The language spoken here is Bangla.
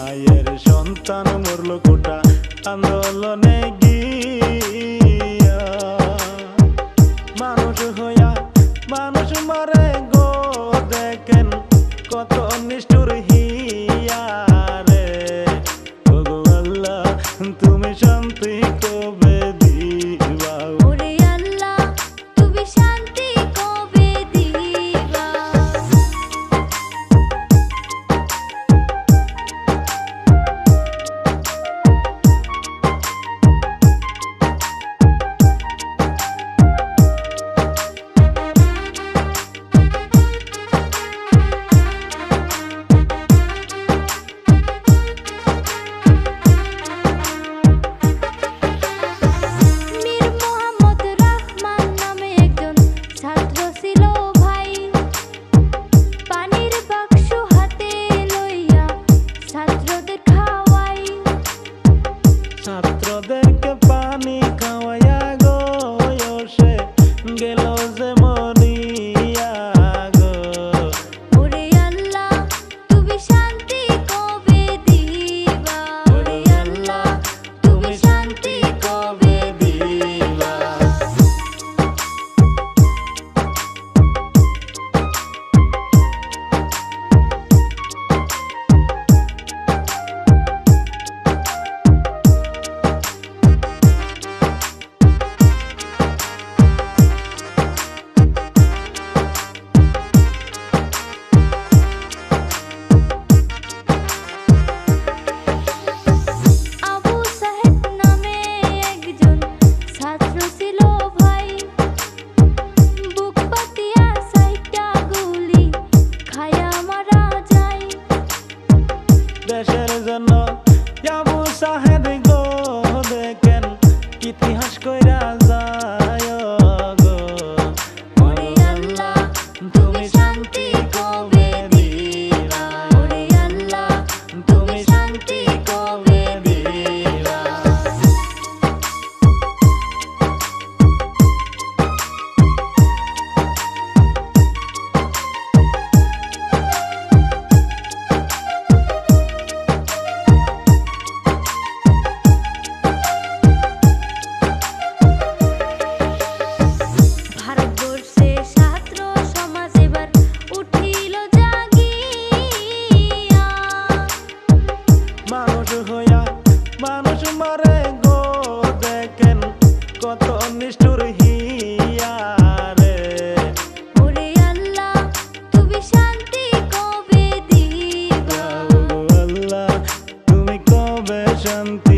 মায়ের সন্তান মরল কোটা আন্দোলনে গিয়া। মানুষ হইয়া মানুষ মারে গো, দেখেন কত নিষ্ঠুর হিয়া রে। ওগো আল্লাহ তুমি শান্তি কবে দিবা, ওরে আল্লাহ তুমি শান্তি কবে দিবা। ছাত্রদেরকে পানি খাওয়াইয়া গো সে গেল যে মরিয়া গো। ওরে আল্লাহ তুমি শান্তি কবে দিবা, ওরে আল্লাহ তুমি শান্তি কবে দিবা। দেশের জন্য আবু সাহেদ গো, দেখেন ইতিহাস কইরা যায় গো। ওরে আল্লাহ তুমি শান্তি কবে দিবা, ওরে আল্লাহ তুমি শান্তি কবে দিবা। মানুষ মারে গো, দেখেন কত নিষ্ঠুর হিয়া রে। ওরে আল্লাহ তুমি শান্তি কবে দিবা, আল্লাহ তুমি কবে শান্তি